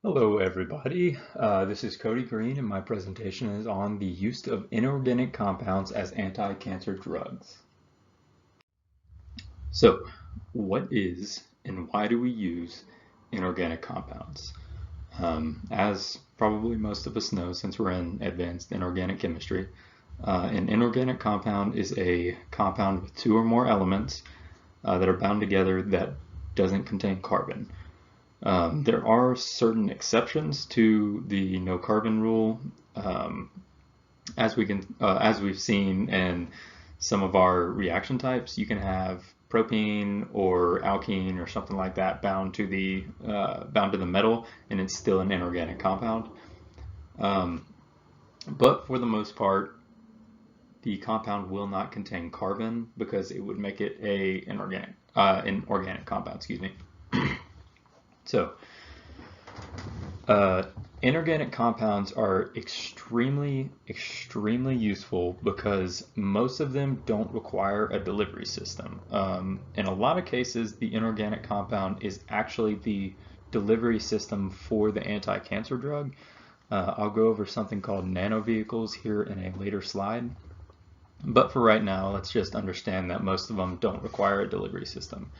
Hello everybody, this is Cody Green and my presentation is on the use of inorganic compounds as anti-cancer drugs. So, what is and why do we use inorganic compounds? As probably most of us know since we're in advanced inorganic chemistry, an inorganic compound is a compound with two or more elements that are bound together that doesn't contain carbon. There are certain exceptions to the no carbon rule, as we've seen in some of our reaction types. You can have propene or alkene or something like that bound to the metal, and it's still an inorganic compound. But for the most part, the compound will not contain carbon because it would make it an organic compound. Excuse me. So, inorganic compounds are extremely useful because most of them don't require a delivery system. In a lot of cases, the inorganic compound is actually the delivery system for the anti-cancer drug. I'll go over something called nanovehicles here in a later slide. But for right now, let's just understand that most of them don't require a delivery system.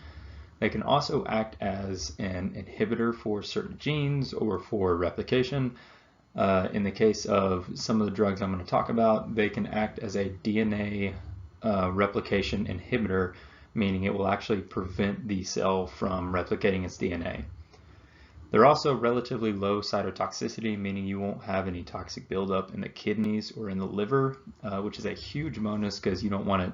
They can also act as an inhibitor for certain genes or for replication. In the case of some of the drugs I'm going to talk about, they can act as a DNA replication inhibitor, meaning it will actually prevent the cell from replicating its DNA. They're also relatively low cytotoxicity, meaning you won't have any toxic buildup in the kidneys or in the liver, which is a huge bonus because you don't want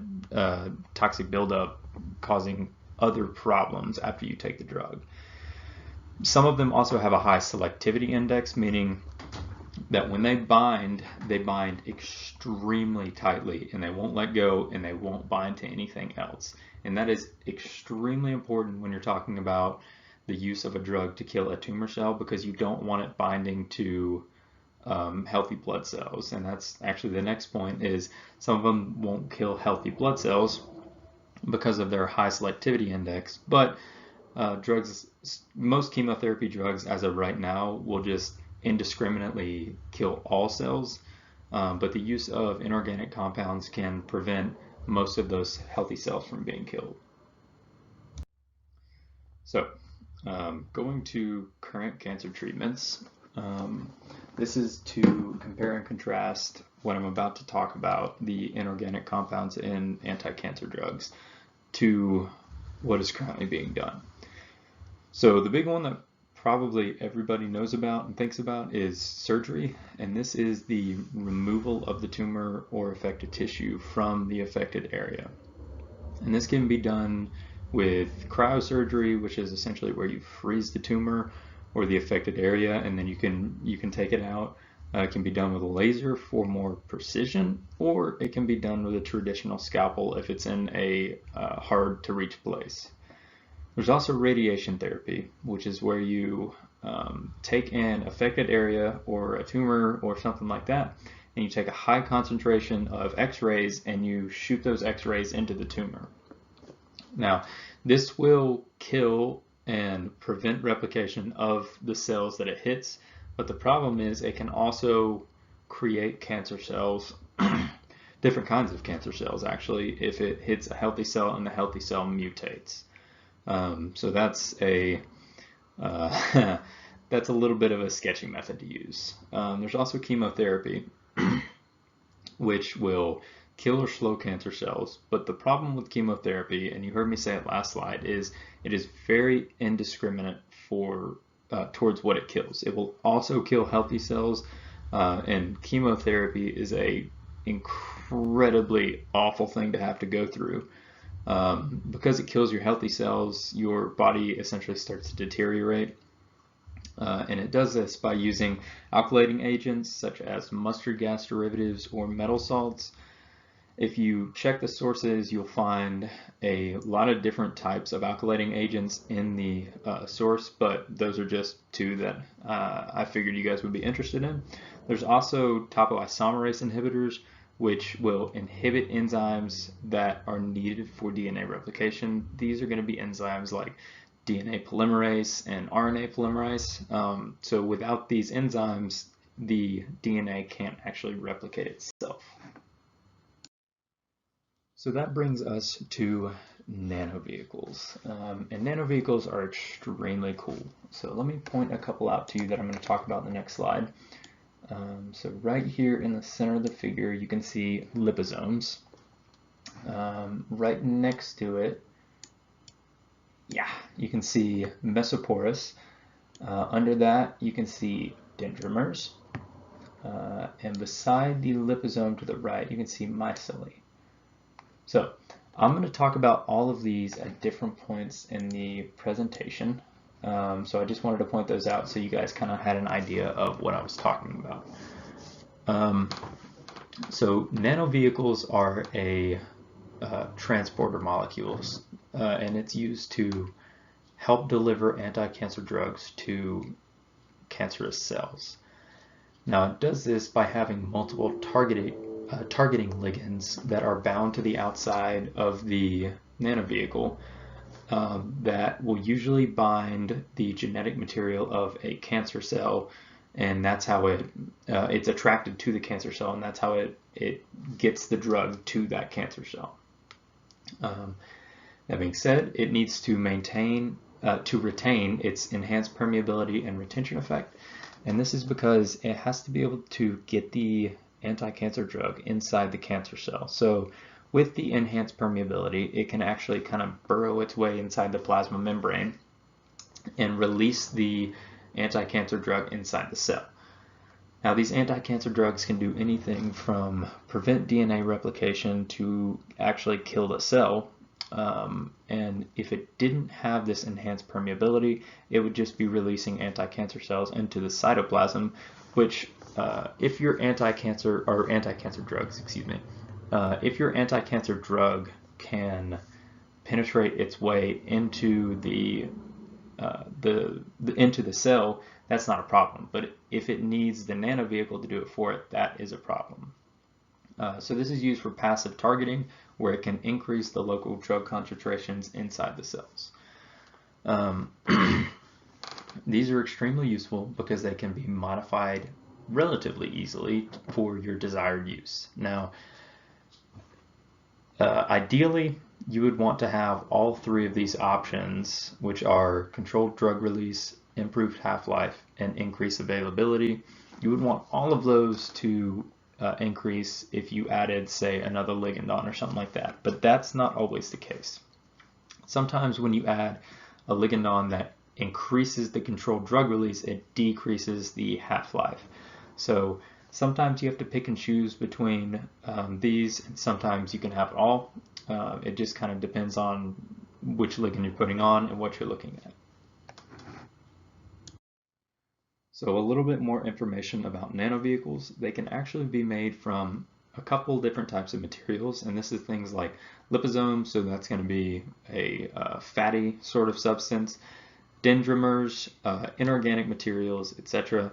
toxic buildup causing other problems after you take the drug. Some of them also have a high selectivity index, meaning that when they bind extremely tightly and they won't let go and they won't bind to anything else. And that is extremely important when you're talking about the use of a drug to kill a tumor cell, because you don't want it binding to healthy blood cells. And that's actually the next point, is some of them won't kill healthy blood cells because of their high selectivity index, but most chemotherapy drugs as of right now will just indiscriminately kill all cells, but the use of inorganic compounds can prevent most of those healthy cells from being killed. So, going to current cancer treatments, this is to compare and contrast what I'm about to talk about, the inorganic compounds in anti-cancer drugs, to what is currently being done. So the big one that probably everybody knows about and thinks about is surgery, and this is the removal of the tumor or affected tissue from the affected area. And this can be done with cryosurgery, which is essentially where you freeze the tumor or the affected area, and then you can take it out. It can be done with a laser for more precision, or it can be done with a traditional scalpel if it's in a hard to reach place. There's also radiation therapy, which is where you take an affected area or a tumor or something like that, and you take a high concentration of X-rays and you shoot those X-rays into the tumor. Now, this will kill and prevent replication of the cells that it hits, but the problem is it can also create cancer cells, different kinds of cancer cells actually, if it hits a healthy cell and the healthy cell mutates. So that's a that's a little bit of a sketchy method to use. There's also chemotherapy, which will kill or slow cancer cells. But the problem with chemotherapy, and you heard me say it last slide, is it is very indiscriminate towards what it kills. It will also kill healthy cells, and chemotherapy is a incredibly awful thing to have to go through. Because it kills your healthy cells, your body essentially starts to deteriorate. And it does this by using alkylating agents such as mustard gas derivatives or metal salts. If you check the sources, you'll find a lot of different types of alkylating agents in the source, but those are just two that I figured you guys would be interested in. There's also topoisomerase inhibitors, which will inhibit enzymes that are needed for DNA replication. These are going to be enzymes like DNA polymerase and RNA polymerase. So without these enzymes, the DNA can't actually replicate itself. So that brings us to nanovehicles. And nanovehicles are extremely cool. So let me point a couple out to you that I'm going to talk about in the next slide. So right here in the center of the figure, you can see liposomes. Right next to it, you can see mesoporous. Under that, you can see dendrimers. And beside the liposome to the right, you can see micelle. So I'm going to talk about all of these at different points in the presentation. So I just wanted to point those out so you guys kind of had an idea of what I was talking about. So nanovehicles are a transporter molecules, and it's used to help deliver anti-cancer drugs to cancerous cells. Now it does this by having multiple targeting ligands that are bound to the outside of the nanovehicle that will usually bind the genetic material of a cancer cell, and that's how it's attracted to the cancer cell, and that's how it gets the drug to that cancer cell. That being said, it needs to retain its enhanced permeability and retention effect, and this is because it has to be able to get the anti-cancer drug inside the cancer cell. So with the enhanced permeability, it can actually kind of burrow its way inside the plasma membrane and release the anti-cancer drug inside the cell. Now these anti-cancer drugs can do anything from prevent DNA replication to actually kill the cell. And if it didn't have this enhanced permeability, it would just be releasing anti-cancer cells into the cytoplasm, which if your anti-cancer drugs, if your anti-cancer drug can penetrate its way into into the cell, that's not a problem. But if it needs the nanovehicle to do it for it, that is a problem. So this is used for passive targeting, where it can increase the local drug concentrations inside the cells. These are extremely useful because they can be modified relatively easily for your desired use. Now, ideally, you would want to have all three of these options, which are controlled drug release, improved half-life, and increased availability. You would want all of those to increase if you added, say, another ligand on or something like that, but that's not always the case. Sometimes when you add a ligand on that increases the controlled drug release, it decreases the half-life. So sometimes you have to pick and choose between these, and sometimes you can have it all. It just kind of depends on which ligand you're putting on and what you're looking at. So a little bit more information about nanovehicles. They can actually be made from a couple different types of materials, and this is things like liposomes, so that's going to be a fatty sort of substance, dendrimers, inorganic materials, etc.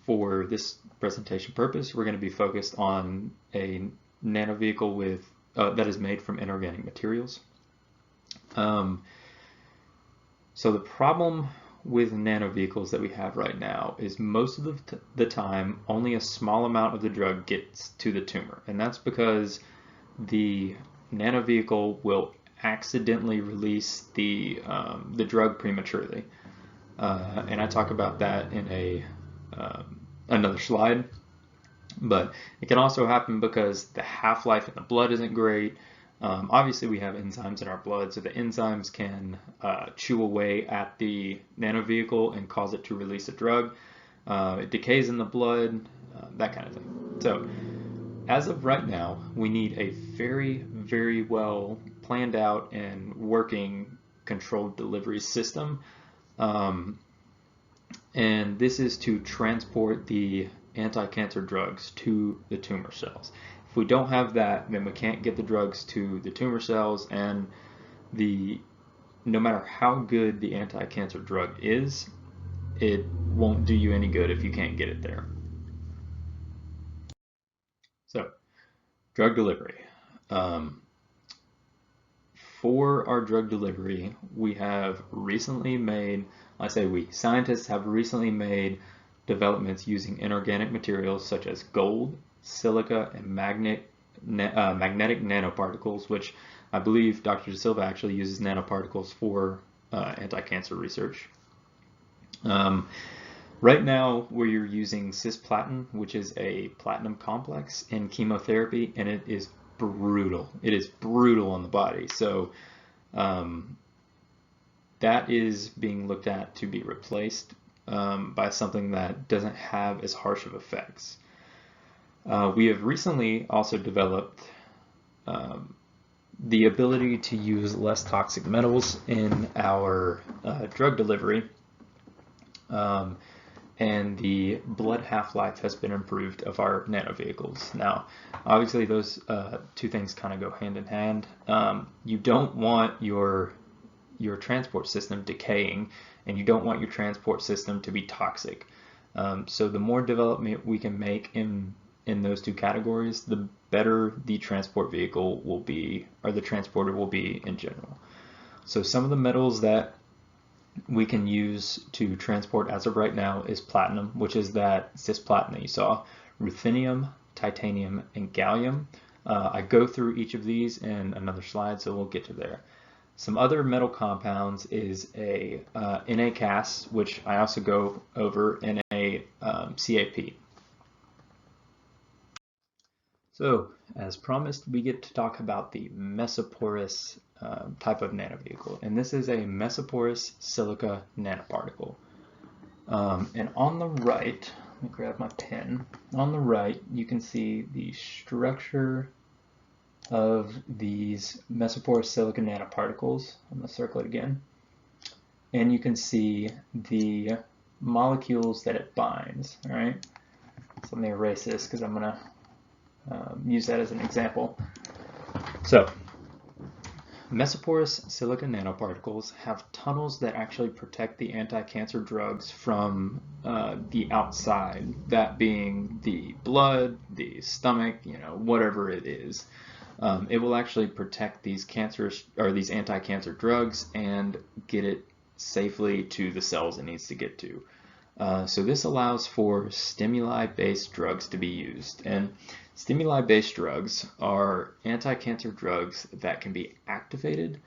For this presentation purpose, we're going to be focused on a nanovehicle with that is made from inorganic materials. So the problem with nanovehicles that we have right now is most of the time only a small amount of the drug gets to the tumor, and that's because the nanovehicle will accidentally release the drug prematurely, and I talk about that in another slide. But it can also happen because the half-life in the blood isn't great. Obviously we have enzymes in our blood, so the enzymes can chew away at the nanovehicle and cause it to release a drug. It decays in the blood, that kind of thing. So as of right now, we need a very, very well planned out and working controlled delivery system. And this is to transport the anti-cancer drugs to the tumor cells. If we don't have that, then we can't get the drugs to the tumor cells, and no matter how good the anti-cancer drug is, it won't do you any good if you can't get it there. So, drug delivery. for our drug delivery, we have recently made, I say we, scientists have recently made developments using inorganic materials such as gold, silica, and magnetic nanoparticles, which I believe Dr. De Silva actually uses nanoparticles for anti-cancer research. Right now, we're using cisplatin, which is a platinum complex in chemotherapy, and it is brutal. It is brutal on the body. So that is being looked at to be replaced by something that doesn't have as harsh of effects. We have recently also developed the ability to use less toxic metals in our drug delivery. And the blood half-life has been improved of our nanovehicles. Now, obviously those two things kind of go hand in hand. You don't want your transport system decaying, and you don't want your transport system to be toxic. So the more development we can make in those two categories, the better the transport vehicle will be, or the transporter will be in general. So some of the metals that we can use to transport as of right now is platinum, which is that cisplatin that you saw, ruthenium, titanium, and gallium. I go through each of these in another slide, so we'll get to there. Some other metal compounds is a NaCas, which I also go over in a CAP. So, as promised, we get to talk about the mesoporous type of nanovehicle, and this is a mesoporous silica nanoparticle. And on the right, let me grab my pen. On the right, you can see the structure of these mesoporous silica nanoparticles. I'm going to circle it again. And you can see the molecules that it binds. All right. So let me erase this because I'm going to use that as an example. So, mesoporous silica nanoparticles have tunnels that actually protect the anti-cancer drugs from the outside, that being the blood, the stomach, whatever it is. It will actually protect these cancerous or these anti-cancer drugs and get it safely to the cells it needs to get to. So this allows for stimuli-based drugs to be used. And stimuli-based drugs are anti-cancer drugs that can be activated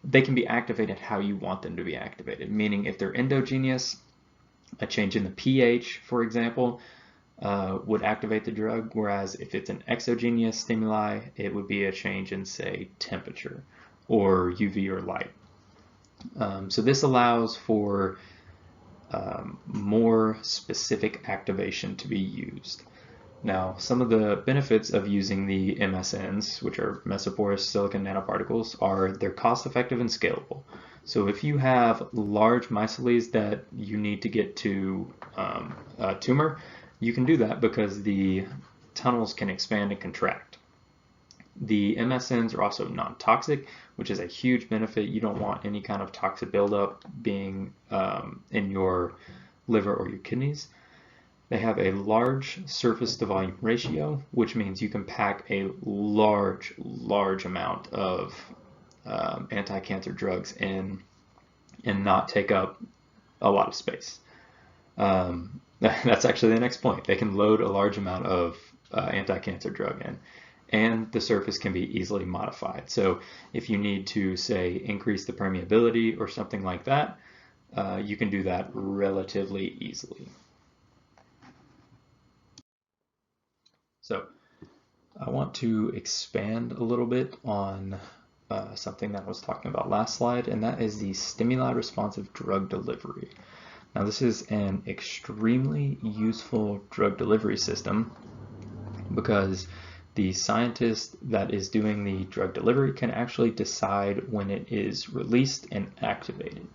they can be activated how you want them to be activated. Meaning if they're endogenous, a change in the pH, for example, would activate the drug, whereas if it's an exogenous stimuli, it would be a change in, say, temperature or UV or light. So this allows for more specific activation to be used. Now, some of the benefits of using the MSNs, which are mesoporous silicon nanoparticles, are they're cost-effective and scalable. So if you have large micelles that you need to get to a tumor, you can do that because the tunnels can expand and contract. The MSNs are also non-toxic, which is a huge benefit. You don't want any kind of toxic buildup being in your liver or your kidneys. They have a large surface to volume ratio, which means you can pack a large amount of anti-cancer drugs in and not take up a lot of space. That's actually the next point. They can load a large amount of anti-cancer drug in, and the surface can be easily modified. So if you need to, say, increase the permeability or something like that, you can do that relatively easily. So I want to expand a little bit on something that I was talking about last slide, and that is the stimuli responsive drug delivery. Now this is an extremely useful drug delivery system because the scientist that is doing the drug delivery can actually decide when it is released and activated.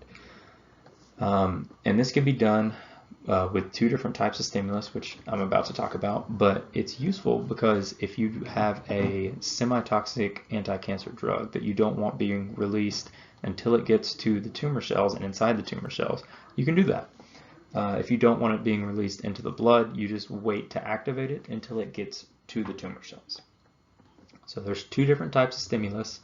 And this can be done with two different types of stimulus, which I'm about to talk about, but it's useful because if you have a semi-toxic anti-cancer drug that you don't want being released until it gets to the tumor cells and inside the tumor cells, you can do that. If you don't want it being released into the blood, you just wait to activate it until it gets to the tumor cells. So there's two different types of stimulus.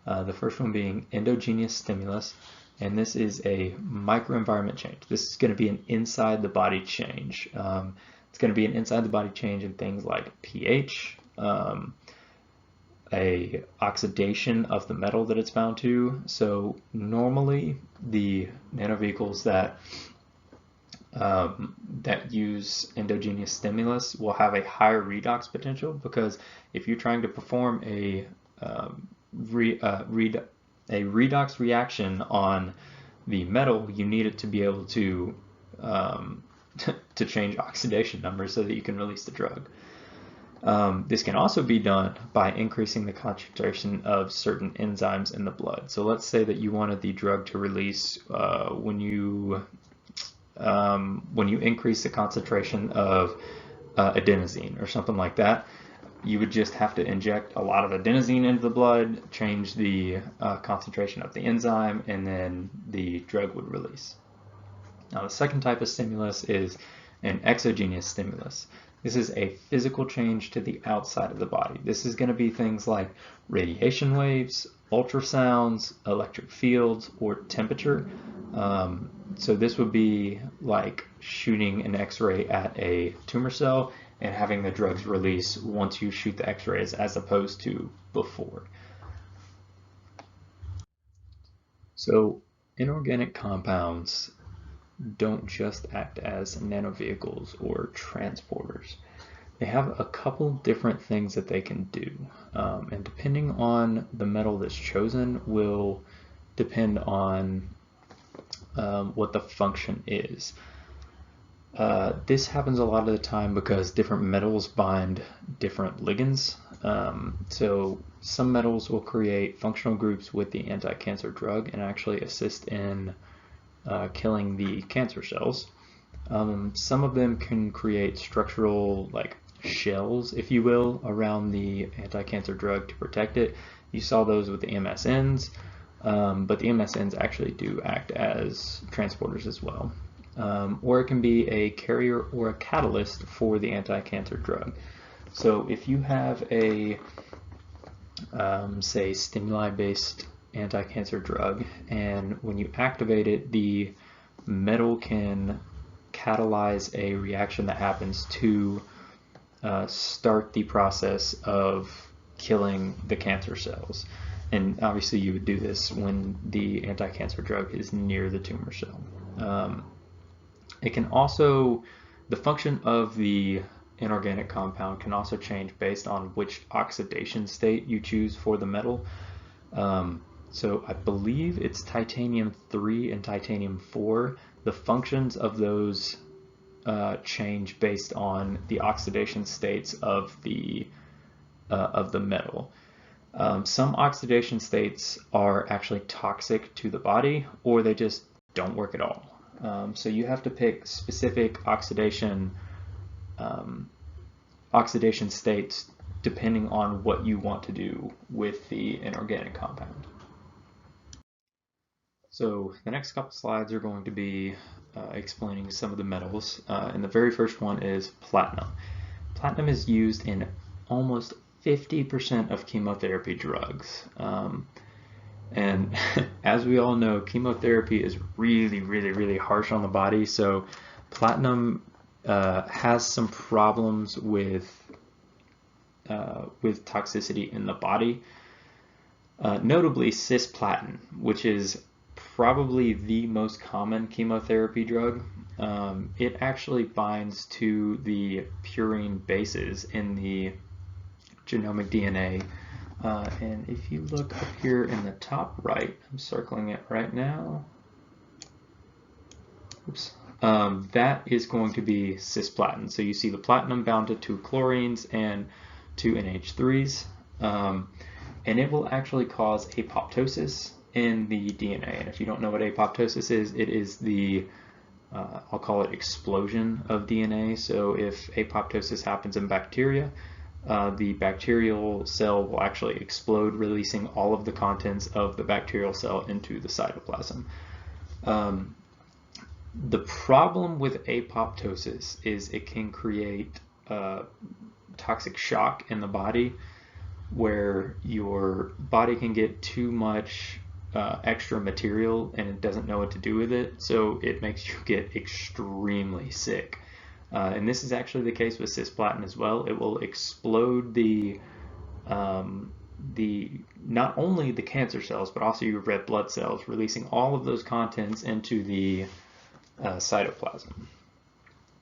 The first one being endogenous stimulus, and this is a microenvironment change. This is going to be an inside the body change. It's going to be an inside the body change in things like pH, a oxidation of the metal that it's bound to. So normally the nanovehicles that use endogenous stimulus will have a higher redox potential, because if you're trying to perform a redox reaction on the metal, you need it to be able to to change oxidation numbers so that you can release the drug. This can also be done by increasing the concentration of certain enzymes in the blood. So let's say that you wanted the drug to release when you increase the concentration of adenosine or something like that. You would just have to inject a lot of adenosine into the blood, change the concentration of the enzyme, and then the drug would release. Now, the second type of stimulus is an exogenous stimulus. This is a physical change to the outside of the body. This is going to be things like radiation waves, ultrasounds, electric fields, or temperature. So this would be like shooting an X-ray at a tumor cell and having the drugs release once you shoot the X-rays, as opposed to before. So inorganic compounds don't just act as nanovehicles or transporters. They have a couple different things that they can do, and depending on the metal that's chosen will depend on what the function is. This happens a lot of the time because different metals bind different ligands. So some metals will create functional groups with the anti-cancer drug and actually assist in killing the cancer cells. Some of them can create structural, like shells, if you will, around the anti-cancer drug to protect it. You saw those with the MSNs, but the MSNs actually do act as transporters as well. Or it can be a carrier or a catalyst for the anti-cancer drug. So if you have a, say, stimuli-based anti-cancer drug, and when you activate it, the metal can catalyze a reaction that happens to start the process of killing the cancer cells. And obviously you would do this when the anti-cancer drug is near the tumor cell. It can also, the function of the inorganic compound can also change based on which oxidation state you choose for the metal. So I believe it's titanium 3 and titanium 4. The functions of those change based on the oxidation states of the metal. Some oxidation states are actually toxic to the body, or they just don't work at all. So you have to pick specific oxidation states depending on what you want to do with the inorganic compound. So the next couple slides are going to be explaining some of the metals, and the very first one is platinum. Platinum is used in almost 50% of chemotherapy drugs. And as we all know, chemotherapy is really, really, really harsh on the body. So platinum has some problems with toxicity in the body. Notably, cisplatin, which is probably the most common chemotherapy drug. It actually binds to the purine bases in the genomic DNA. And if you look up here in the top right, I'm circling it right now. Oops. That is going to be cisplatin. So you see the platinum bound to 2 chlorines and 2 NH3s. And it will actually cause apoptosis in the DNA. And if you don't know what apoptosis is, it is the, I'll call it explosion of DNA. So if apoptosis happens in bacteria, the bacterial cell will actually explode, releasing all of the contents of the bacterial cell into the cytoplasm. The problem with apoptosis is it can create toxic shock in the body. where your body can get too much extra material and it doesn't know what to do with it, so it makes you get extremely sick. And this is actually the case with cisplatin as well. It will explode the not only the cancer cells but also your red blood cells, releasing all of those contents into the cytoplasm.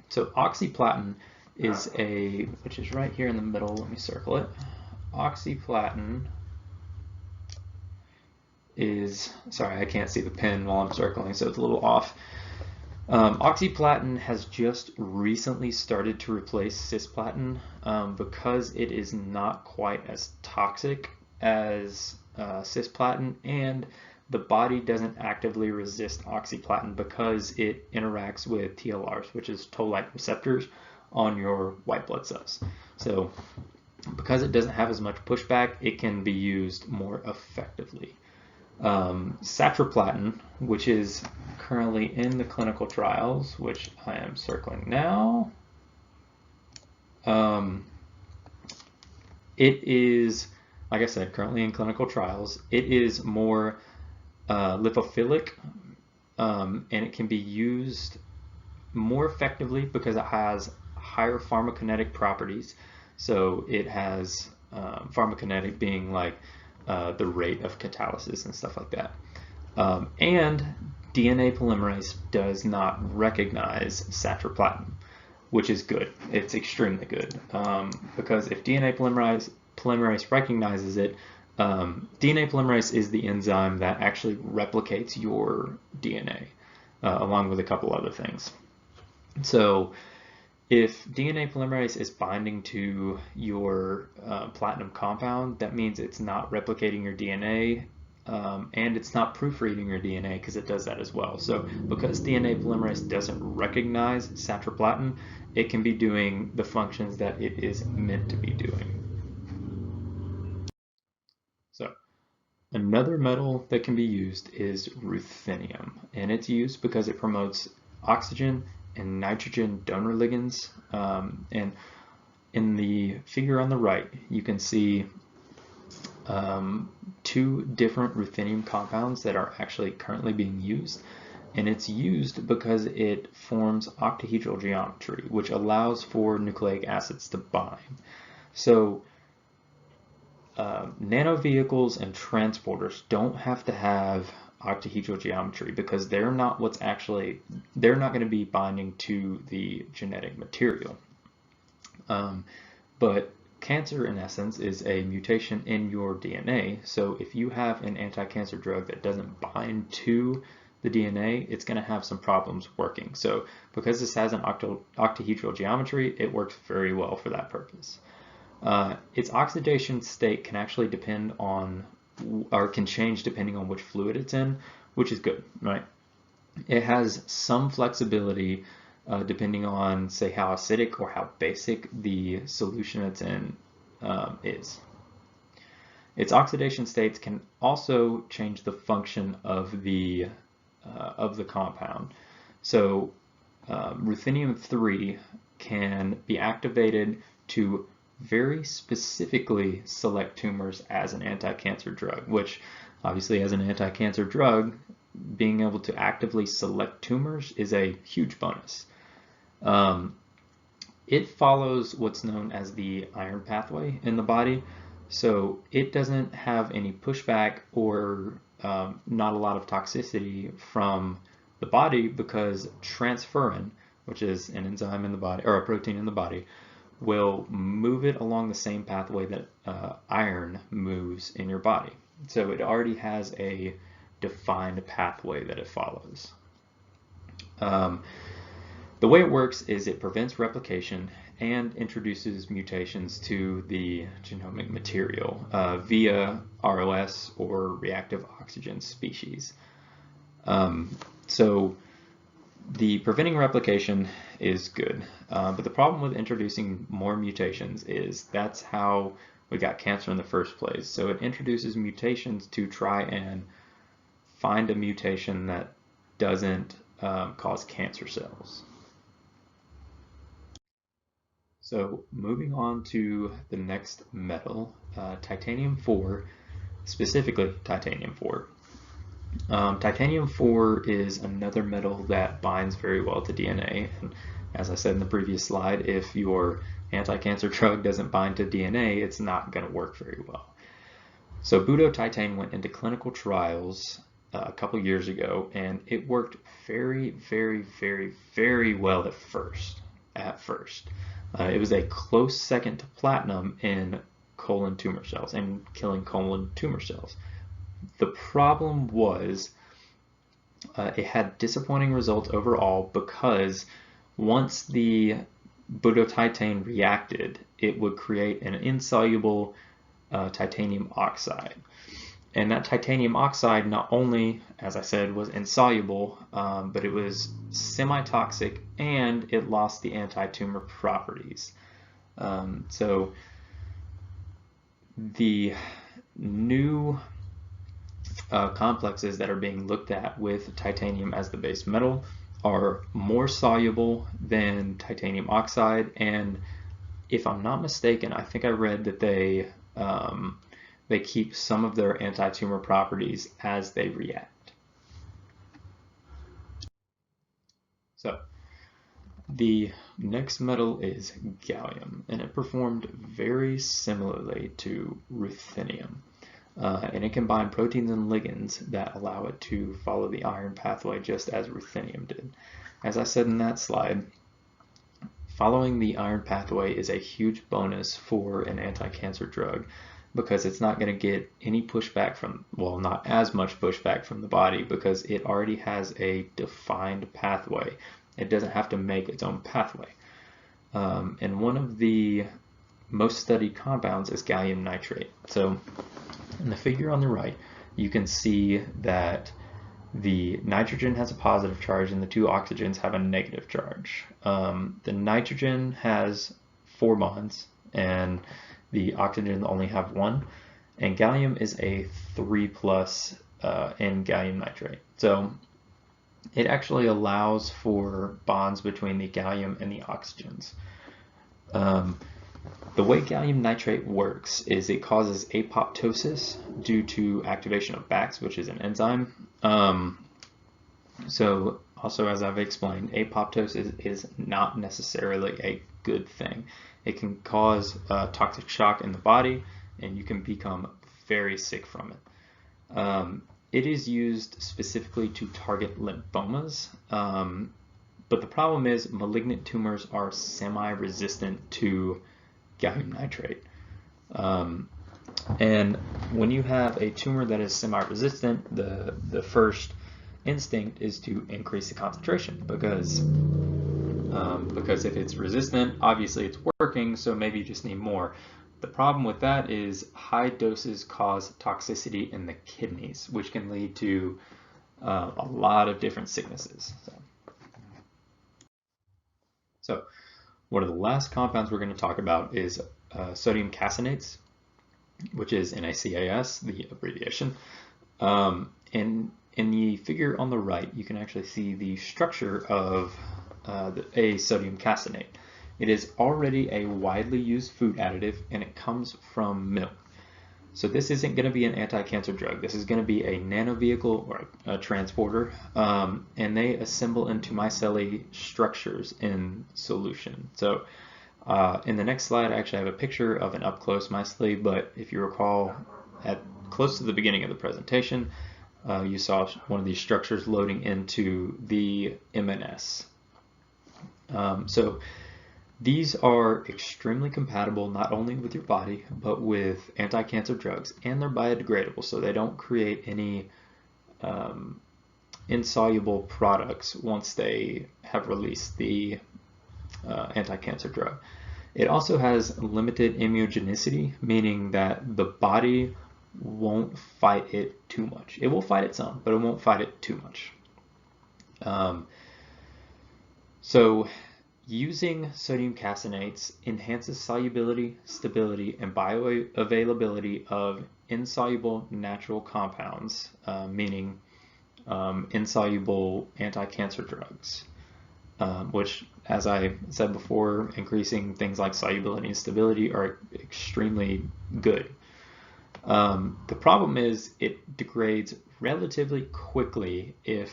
So oxyplatin is which is right here in the middle. Let me circle it. Oxyplatin is, sorry, I can't see the pen while I'm circling, so it's a little off. Oxyplatin has just recently started to replace cisplatin because it is not quite as toxic as cisplatin, and the body doesn't actively resist oxyplatin because it interacts with TLRs, which is toll-like receptors on your white blood cells. So because it doesn't have as much pushback, it can be used more effectively. Satroplatin, which is currently in the clinical trials, which I am circling now, it is, like I said, currently in clinical trials. It is more lipophilic, and it can be used more effectively because it has higher pharmacokinetic properties. So it has pharmacokinetic being like the rate of catalysis and stuff like that. And DNA polymerase does not recognize satroplatin, which is good. It's extremely good because if DNA polymerase recognizes it, DNA polymerase is the enzyme that actually replicates your DNA, along with a couple other things. So if DNA polymerase is binding to your platinum compound, that means it's not replicating your DNA, and it's not proofreading your DNA because it does that as well. So because DNA polymerase doesn't recognize satroplatin, it can be doing the functions that it is meant to be doing. So another metal that can be used is ruthenium, and it's used because it promotes oxygen and nitrogen donor ligands. And in the figure on the right, you can see two different ruthenium compounds that are actually currently being used. And it's used because it forms octahedral geometry, which allows for nucleic acids to bind. So nanovehicles and transporters don't have to have octahedral geometry because they're not going to be binding to the genetic material. But cancer, in essence, is a mutation in your DNA. So if you have an anti-cancer drug that doesn't bind to the DNA, it's going to have some problems working. So because this has an octahedral geometry, it works very well for that purpose. Its oxidation state can actually depend on, or can change depending on which fluid it's in, which is good, right? It has some flexibility depending on, say, how acidic or how basic the solution it's in is. Its oxidation states can also change the function of the compound. So ruthenium-3 can be activated to very specifically select tumors as an anti-cancer drug, which obviously as an anti-cancer drug, being able to actively select tumors is a huge bonus. It follows what's known as the iron pathway in the body, so it doesn't have any pushback or not a lot of toxicity from the body because transferrin, which is an enzyme in the body, or a protein in the body, will move it along the same pathway that iron moves in your body. So it already has a defined pathway that it follows. The way it works is it prevents replication and introduces mutations to the genomic material via ROS or reactive oxygen species. So the preventing replication is good, but the problem with introducing more mutations is that's how we got cancer in the first place. So it introduces mutations to try and find a mutation that doesn't cause cancer cells. So moving on to the next metal, titanium 4, specifically titanium 4. Titanium 4 is another metal that binds very well to DNA. And as I said in the previous slide, if your anti-cancer drug doesn't bind to DNA, it's not going to work very well. So budotitan went into clinical trials a couple years ago, and it worked very, very, very, very well at first. It was a close second to platinum in colon tumor cells and killing colon tumor cells. The problem was it had disappointing results overall because once the budotitan reacted, it would create an insoluble titanium oxide. And that titanium oxide not only, as I said, was insoluble, but it was semi-toxic and it lost the anti-tumor properties. So the new complexes that are being looked at with titanium as the base metal are more soluble than titanium oxide, and if I'm not mistaken, I think I read that they keep some of their anti-tumor properties as they react. So the next metal is gallium, and it performed very similarly to ruthenium. And it can bind proteins and ligands that allow it to follow the iron pathway just as ruthenium did. As I said in that slide, following the iron pathway is a huge bonus for an anti-cancer drug because it's not going to get any pushback from, well, not as much pushback from the body because it already has a defined pathway. It doesn't have to make its own pathway. And one of the most studied compounds is gallium nitrate. So in the figure on the right, you can see that the nitrogen has a positive charge and the two oxygens have a negative charge. The nitrogen has 4 bonds and the oxygen only have 1, and gallium is a 3+ in gallium nitrate. So it actually allows for bonds between the gallium and the oxygens. The way gallium nitrate works is it causes apoptosis due to activation of Bax, which is an enzyme. So also, as I've explained, apoptosis is not necessarily a good thing. It can cause toxic shock in the body, and you can become very sick from it. It is used specifically to target lymphomas, but the problem is malignant tumors are semi-resistant to gallium nitrate. And when you have a tumor that is semi-resistant, the first instinct is to increase the concentration because if it's resistant, obviously it's working, so maybe you just need more. The problem with that is high doses cause toxicity in the kidneys, which can lead to a lot of different sicknesses. So one of the last compounds we're going to talk about is sodium casinates, which is NaCAS, the abbreviation. And in the figure on the right, you can actually see the structure of a sodium caseinate. It is already a widely used food additive, and it comes from milk. So this isn't going to be an anti-cancer drug. This is going to be a nanovehicle or a transporter, and they assemble into micelle structures in solution. So in the next slide, I actually have a picture of an up-close micelle, but if you recall, close to the beginning of the presentation, you saw one of these structures loading into the MNS. So these are extremely compatible not only with your body, but with anti-cancer drugs, and they're biodegradable, so they don't create any insoluble products once they have released the anti-cancer drug. It also has limited immunogenicity, meaning that the body won't fight it too much. It will fight it some, but it won't fight it too much. So using sodium casinates enhances solubility, stability, and bioavailability of insoluble natural compounds, meaning insoluble anti-cancer drugs. which, as I said before, increasing things like solubility and stability are extremely good. The problem is it degrades relatively quickly if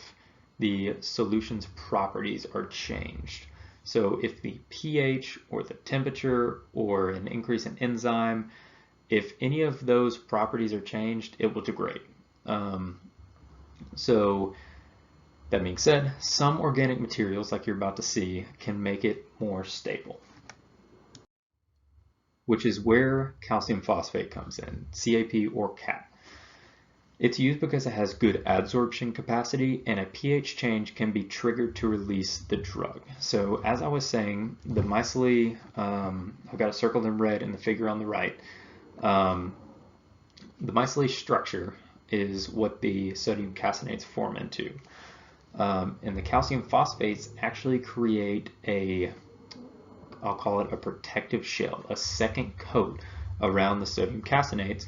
the solution's properties are changed. So if the pH or the temperature or an increase in enzyme, if any of those properties are changed, it will degrade. So that being said, some organic materials, like you're about to see, can make it more stable, which is where calcium phosphate comes in, CAP or CAP. It's used because it has good adsorption capacity, and a pH change can be triggered to release the drug. So as I was saying, the micelle, I've got it circled in red in the figure on the right. The micelle structure is what the sodium casinates form into. And the calcium phosphates actually create I'll call it a protective shell, a second coat around the sodium casinates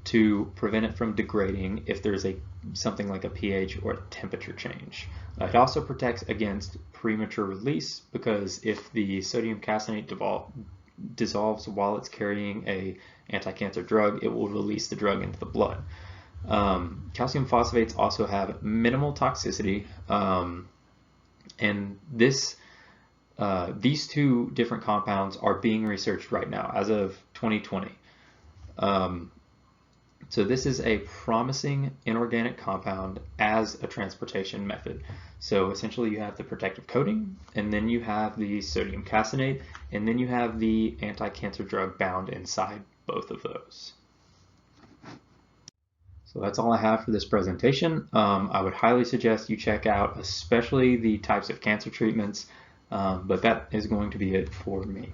to prevent it from degrading if there's something like a pH or a temperature change. It also protects against premature release, because if the sodium caseinate dissolves while it's carrying a anti-cancer drug, it will release the drug into the blood. Calcium phosphates also have minimal toxicity, and these two different compounds are being researched right now as of 2020. So this is a promising inorganic compound as a transportation method. So essentially you have the protective coating, and then you have the sodium caseinate, and then you have the anti-cancer drug bound inside both of those. So that's all I have for this presentation. I would highly suggest you check out especially the types of cancer treatments, but that is going to be it for me.